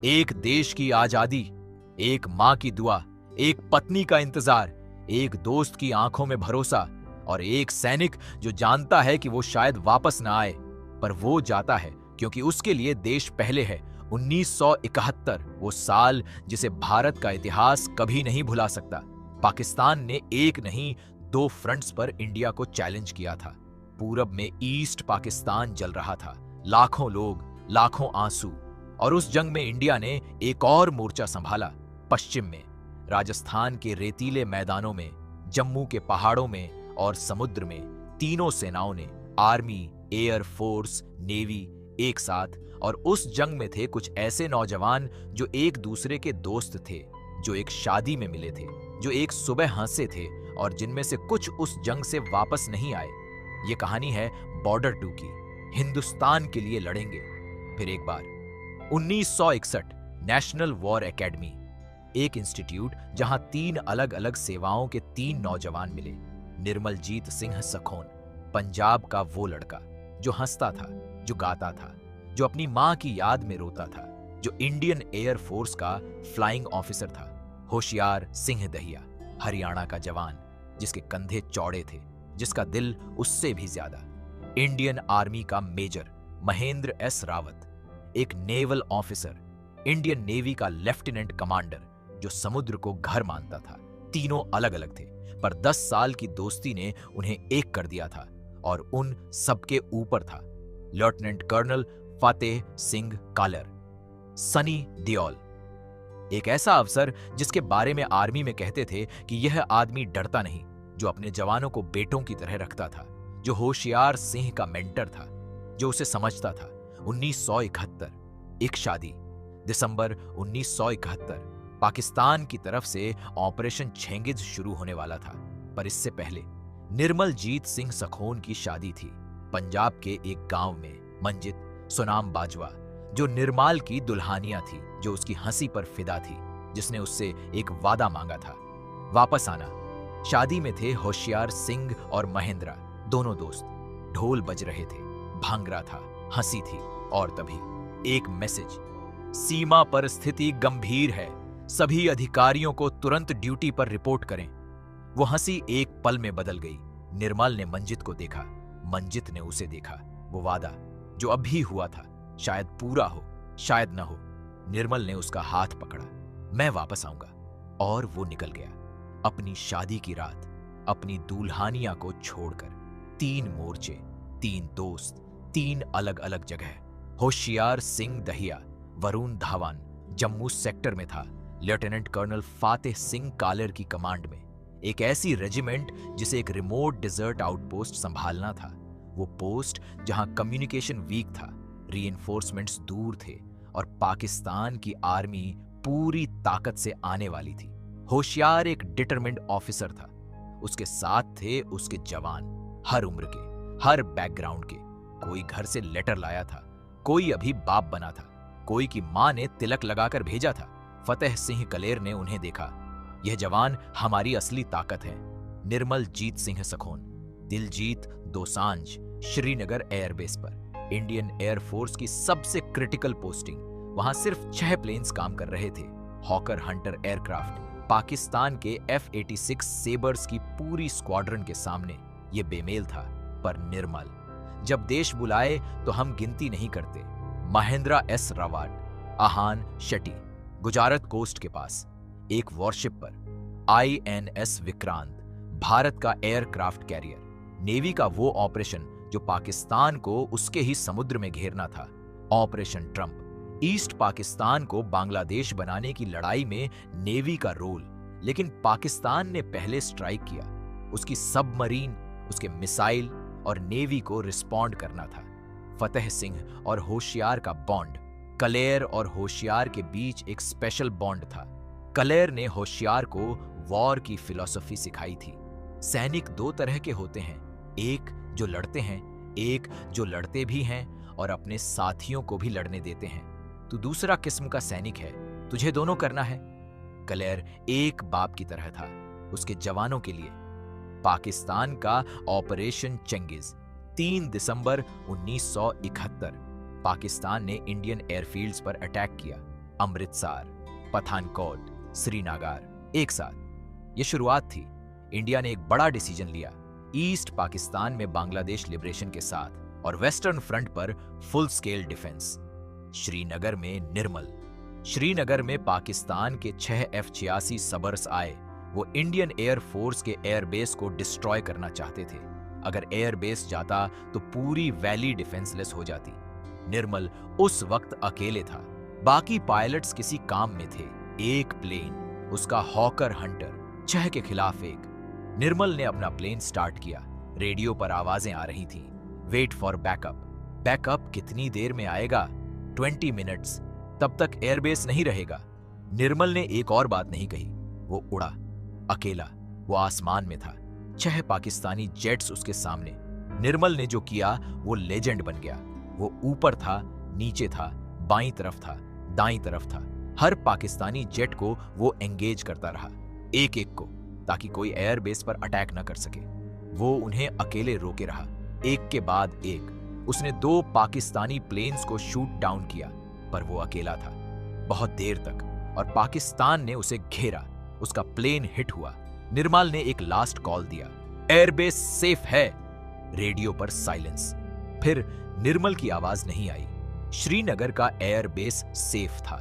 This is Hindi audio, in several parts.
एक देश की आजादी, एक मां की दुआ, एक पत्नी का इंतजार, एक दोस्त की आंखों में भरोसा और एक सैनिक जो जानता है कि वो शायद वापस ना आए, पर वो जाता है क्योंकि उसके लिए देश पहले है। 1971, वो साल जिसे भारत का इतिहास कभी नहीं भुला सकता। पाकिस्तान ने एक नहीं, दो फ्रंट्स पर इंडिया को चैलेंज किया था। पूरब में ईस्ट पाकिस्तान जल रहा था, लाखों लोग, लाखों आंसू। और उस जंग में इंडिया ने एक और मोर्चा संभाला, पश्चिम में, राजस्थान के रेतीले मैदानों में, जम्मू के पहाड़ों में और समुद्र में। तीनों सेनाओं ने, आर्मी, एयर फोर्स, नेवी, एक साथ। और उस जंग में थे कुछ ऐसे नौजवान जो एक दूसरे के दोस्त थे, जो एक शादी में मिले थे, जो एक सुबह हंसे थे और जिनमें से कुछ उस जंग से वापस नहीं आए। ये कहानी है बॉर्डर 2 की। हिंदुस्तान के लिए लड़ेंगे फिर एक बार। 1961, नेशनल वॉर एकेडमी, एक इंस्टीट्यूट जहां 3 अलग अलग सेवाओं के 3 नौजवान मिले। निर्मलजीत सिंह सखोन, पंजाब का वो लड़का जो हंसता था, जो गाता था, जो अपनी मां की याद में रोता था, जो इंडियन एयर फोर्स का फ्लाइंग ऑफिसर था। होशियार सिंह दहिया, हरियाणा का जवान जिसके कंधे चौड़े थे, जिसका दिल उससे भी ज्यादा। इंडियन आर्मी का मेजर महेंद्र एस रावत, एक नेवल ऑफिसर, इंडियन नेवी का लेफ्टिनेंट कमांडर जो समुद्र को घर मानता था। तीनों अलग अलग थे, पर 10 साल की दोस्ती ने उन्हें एक कर दिया था। और उन सबके ऊपर था लेफ्टिनेंट कर्नल फतेह सिंह कालर, सनी दियोल, एक ऐसा अफसर जिसके बारे में आर्मी में कहते थे कि यह आदमी डरता नहीं, जो अपने जवानों को बेटों की तरह रखता था, जो होशियार सिंह का मेंटर था, जो उसे समझता था। 1971, एक शादी, दिसंबर 1971, पाकिस्तान की तरफ से ऑपरेशन चेंगिज शुरू होने वाला था। पर इससे पहले निर्मलजीत सिंह सखोन की शादी थी, पंजाब के एक गांव में। मंजित, सोनाम बाजवा, जो निर्माल की दुल्हानिया थी, जो उसकी हंसी पर फिदा थी, जिसने उससे एक वादा मांगा था, वापस आना। शादी में थे होशियार सिंह और महेंद्रा, दोनों दोस्त। ढोल बज रहे थे, भांगड़ा था, हंसी थी। और तभी एक मैसेज, सीमा पर स्थिति गंभीर है, सभी अधिकारियों को तुरंत ड्यूटी पर रिपोर्ट करें। वो हंसी एक पल में बदल गई। निर्मल ने मंजित को देखा, मंजित ने उसे देखा। वो वादा जो अभी हुआ था, शायद पूरा हो, शायद न हो। निर्मल ने उसका हाथ पकड़ा, मैं वापस आऊंगा। और वो निकल गया, अपनी शादी की रात, अपनी दुल्हानिया को छोड़कर। 3 मोर्चे, 3 दोस्त, 3 अलग अलग जगह। होशियार सिंह दहिया, वरुण धावन, जम्मू सेक्टर में था, लेफ्टिनेंट कर्नल फातेह सिंह कालर की कमांड में। एक ऐसी रेजिमेंट जिसे एक रिमोट डिजर्ट आउटपोस्ट संभालना था। वो पोस्ट जहां कम्युनिकेशन वीक था, रीइंफोर्समेंट्स दूर थे और पाकिस्तान की आर्मी पूरी ताकत से आने वाली थी। होशियार एक डिटरमिन्ड ऑफिसर था, उसके साथ थे उसके जवान, हर उम्र के, हर बैकग्राउंड के। कोई घर से लेटर लाया था, कोई अभी बाप बना था, कोई की मां ने तिलक लगाकर भेजा था। फतेह सिंह कलेर ने उन्हें देखा, यह जवान हमारी असली ताकत है। निर्मलजीत सिंह सखोन, दिलजीत दोसांझ, श्रीनगर एयरबेस पर, इंडियन एयर फोर्स की सबसे क्रिटिकल पोस्टिंग। वहां सिर्फ 6 प्लेन्स काम कर रहे थे, हॉकर हंटर एयरक्राफ्ट। पाकिस्तान के F-86 सेबर्स की पूरी स्क्वाड्रन के सामने ये बेमेल था। पर निर्मल, जब देश बुलाए तो हम गिनती नहीं करते। महेंद्रा एस रावत, आहान शटी, गुजरात कोस्ट के पास, एक वॉरशिप पर, INS विक्रांत, भारत का एयरक्राफ्ट कैरियर। नेवी का वो ऑपरेशन जो पाकिस्तान को उसके ही समुद्र में घेरना था, ऑपरेशन ट्रंप। ईस्ट पाकिस्तान को बांग्लादेश बनाने की लड़ाई में नेवी का रोल, लेकिन पाकिस्तान ने पहले स्ट्राइक किया। उसकी सबमरीन, उसके मिसाइल और नेवी को रिस्पॉन्ड करना था। फतेह सिंह और होशियार का बॉन्ड, कलेर और होशियार के बीच एक स्पेशल बॉन्ड था। कलेर ने होशियार को वॉर की फिलॉसफी सिखाई थी। सैनिक 2 तरह के होते हैं, एक जो लड़ते हैं, एक जो लड़ते भी हैं और अपने साथियों को भी लड़ने देते हैं। तू दूसरा किस्म का सैनिक है, तुझे दोनों करना है। कलेर एक बाप की तरह था उसके जवानों के लिए। पाकिस्तान का ऑपरेशन चेंगिज, 3 दिसंबर 1971, पाकिस्तान ने इंडियन एयरफील्ड्स पर अटैक किया। अमृतसर, पठानकोट, श्रीनगर एक साथ। ये शुरुआत थी। इंडिया ने एक बड़ा डिसीजन लिया, ईस्ट पाकिस्तान में बांग्लादेश लिबरेशन के साथ और वेस्टर्न फ्रंट पर फुल स्केल डिफेंस। श्रीनगर में निर्मल, श्रीनगर में पाकिस्तान के 6 F-86 सबर्स आए। वो इंडियन एयर फोर्स के एयरबेस को डिस्ट्रॉय करना चाहते थे। अगर एयरबेस जाता तो पूरी वैली डिफेंसलेस हो जाती। निर्मल उस वक्त अकेले था, बाकी पायलट्स किसी काम में थे। एक प्लेन, उसका हॉकर हंटर, 6 के खिलाफ 1। निर्मल ने अपना प्लेन स्टार्ट किया। रेडियो पर आवाजें आ रही थीं, वेट फॉर बैकअप। बैकअप कितनी देर में आएगा? 20 मिनट्स, तब तक एयरबेस नहीं रहेगा। निर्मल ने एक और बात नहीं कही, वो उड़ा अकेला। वो आसमान में था, 6 पाकिस्तानी जेट्स उसके सामने। निर्मल ने जो किया वो लेजेंड बन गया। वो ऊपर था, नीचे था, बाईं तरफ था, दाईं तरफ था। हर पाकिस्तानी जेट को वो एंगेज करता रहा, एक एक को, ताकि कोई एयरबेस पर अटैक न कर सके। वो उन्हें अकेले रोके रहा, एक के बाद एक। उसने 2 पाकिस्तानी प्लेन्स को शूट डाउन किया, पर वो अकेला था बहुत देर तक, और पाकिस्तान ने उसे घेरा। उसका प्लेन हिट हुआ। निर्मल ने एक लास्ट कॉल दिया, एयरबेस सेफ है। रेडियो पर साइलेंस। फिर निर्मल की आवाज नहीं आई। श्रीनगर का एयरबेस सेफ था।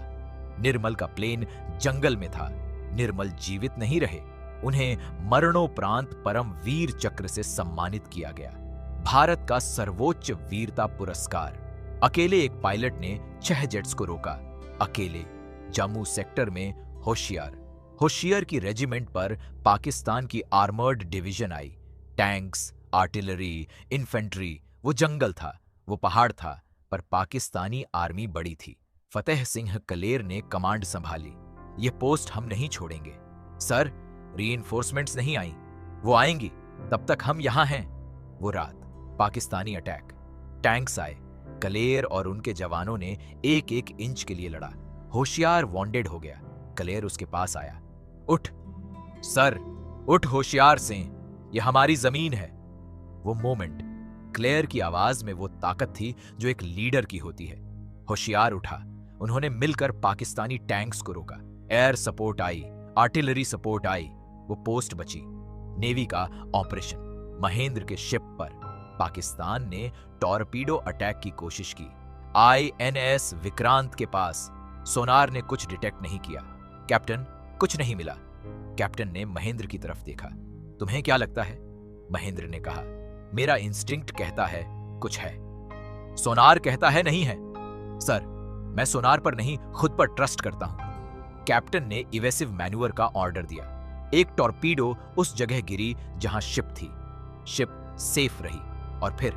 निर्मल का प्लेन जंगल में था। निर्मल जीवित नहीं रहे। उन्हें मरणोपरांत परम वीर चक्र से सम्मानित किया गया, भारत का सर्वोच्च वीरता पुरस्कार। अकेले एक पायलट ने 6 जेट्स को रोका, अकेले। जम्मू सेक्टर में होशियार की रेजिमेंट पर पाकिस्तान की आर्मर्ड डिवीजन आई। Tanks, artillery, infantry. वो जंगल था, वो पहाड़ था, पर पाकिस्तानी आर्मी बड़ी थी। फतेह सिंह कलेर ने कमांड संभाली। ये पोस्ट हम नहीं छोड़ेंगे सर, रीइंफोर्समेंट्स नहीं आई, वो आएंगी, तब तक हम यहां हैं। वो रात, पाकिस्तानी अटैक, टैंक्स आए। कलेर और उनके जवानों ने एक एक इंच के लिए लड़ा। होशियार वॉन्डेड हो गया। कलेर उसके पास आया, उठ सर, उठ होशियार सिंह, यह हमारी जमीन है। वो मोमेंट, क्लेयर की आवाज में वो ताकत थी जो एक लीडर की होती है। होशियार उठा। उन्होंने मिलकर पाकिस्तानी टैंक्स को रोका। Air support I, artillery support I. वो पोस्ट बची। नेवी का ऑपरेशन महेंद्र के शिप पर पाकिस्तान ने टॉर्पीडो अटैक की कोशिश की। INS विक्रांत के पास सोनार ने कुछ डिटेक्ट नहीं किया। कैप्टन, कुछ नहीं मिला। कैप्टन ने महेंद्र की तरफ देखा। तुम्हें क्या लगता है? महेंद्र ने कहा, मेरा इंस्टिंक्ट कहता है कुछ है, सोनार कहता है नहीं है। सर, मैं सोनार पर नहीं, खुद पर ट्रस्ट करता हूं। कैप्टन ने इवेसिव मैन्यूअर का ऑर्डर दिया। एक टॉर्पीडो उस जगह गिरी जहां शिप थी। शिप सेफ रही। और फिर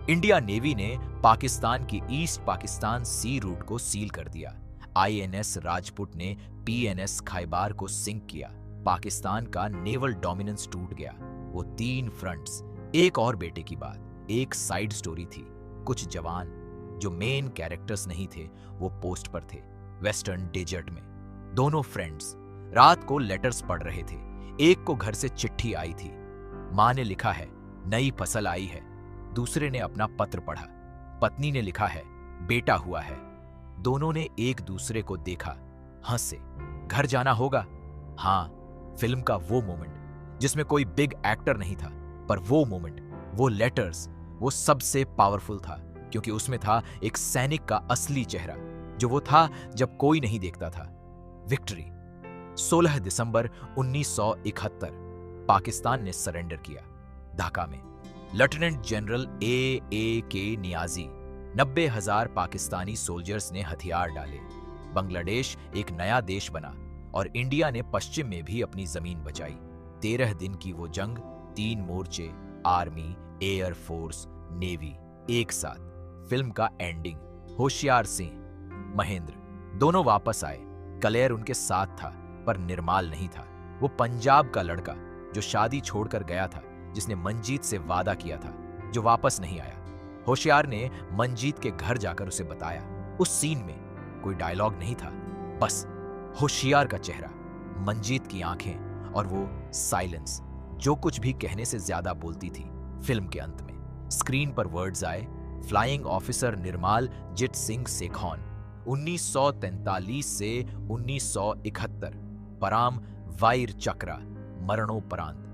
इंडिया नेवी ने पाकिस्तान की ईस्ट पाकिस्तान सी रूट को सील कर दिया। INS राजपुत ने PNS खैबार को सिंक किया। पाकिस्तान का नेवल डोमिनेंस टूट गया। वो 3 फ्रंट्स। एक और बेटे की बात, एक साइड स्टोरी थी। कुछ जवान जो मेन कैरेक्टर्स नहीं थे, वो पोस्ट पर थे, वेस्टर्न डेजर्ट में। दोनों फ्रेंड्स रात को लेटर्स पढ़ रहे थे। एक को घर से चिट्ठी आई थी, मां ने लिखा है नई फसल आई है। दूसरे ने अपना पत्र पढ़ा, पत्नी ने लिखा है बेटा हुआ है। दोनों ने एक दूसरे को देखा, हंसे। घर जाना होगा। हाँ, फिल्म का वो मोमेंट जिसमें कोई बिग एक्टर नहीं था, पर वो मोमेंट, वो लेटर्स, वो सबसे पावरफुल था, क्योंकि उसमें था एक सैनिक का असली चेहरा, जो वो था जब कोई नहीं देखता था। विक्ट्री। 16 दिसंबर 1971 पाकिस्तान ने सरेंडर किया। ढाका में lieutenant general A.A.K. Niazi, 90,000 Pakistani soldiers ने हथियार डाले। बांग्लादेश एक नया देश बना और इंडिया ने पश्चिम में भी अपनी जमीन बचाई। 13 दिन की वो जंग, 3 मोर्चे, आर्मी, एयर फोर्स, नेवी, एक साथ। फिल्म का एंडिंग, होशियार सिंह, महेंद्र दोनों वापस आए। कलेर उनके साथ था, पर निर्माल नहीं था। वो पंजाब का लड़का जो शादी छोड़कर गया था, जिसने मंजीत से वादा किया था, जो वापस नहीं आया। होशियार ने मंजीत के घर जाकर उसे बताया। उस सीन में कोई डायलॉग नहीं था, बस होशियार का चेहरा, मंजीत की आंखें और वो साइलेंस, जो कुछ भी कहने से ज्यादा बोलती थी। फिल्म के अंत में स्क्रीन पर वर्ड्स आए, फ्लाइंग ऑफिसर निर्माल जित सिंह सेखौन, 1943 से 1971 पराम वाइर चक्रा मरणोपरांत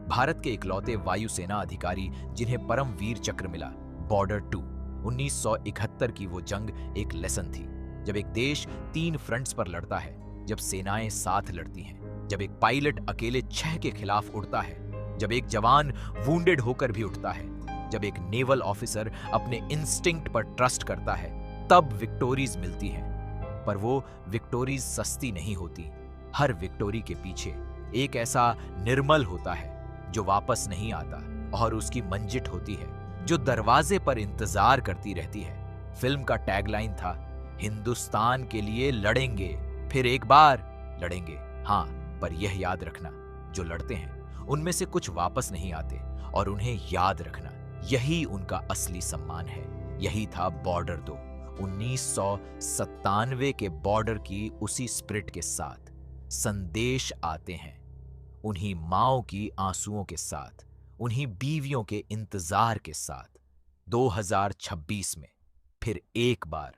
भारत के इकलौते वायुसेना अधिकारी जिन्हें परम वीर चक्र मिला। बॉर्डर 2 1971 की वो जंग एक लेसन थी, जब एक देश 3 फ्रंट्स पर लड़ता है, जब सेनाएं साथ लड़ती हैं, जब एक पायलट अकेले 6 के खिलाफ उड़ता है, जब एक जवान वूंडेड होकर भी उठता है, जब एक नेवल ऑफिसर अपने इंस्टिंक्ट पर ट्रस्ट करता है, तब विक्टोरीज मिलती हैं। पर वो विक्टोरीज सस्ती नहीं होती। हर विक्टोरी के पीछे एक ऐसा निर्मल होता है जो वापस नहीं आता, और उसकी मंजिट होती है जो दरवाजे पर इंतजार करती रहती है। फिल्म का टैगलाइन था, हिंदुस्तान के लिए लड़ेंगे, फिर एक बार लड़ेंगे। हाँ, पर यह याद रखना, जो लड़ते हैं उनमें से कुछ वापस नहीं आते, और उन्हें याद रखना, यही उनका असली सम्मान है। यही था बॉर्डर 2 1997 के बॉर्डर की उसी स्पिरिट के साथ। संदेश आते हैं उन्हीं माओ की आंसुओं के साथ, उन्हीं बीवियों के इंतजार के साथ। 2026 में फिर एक बार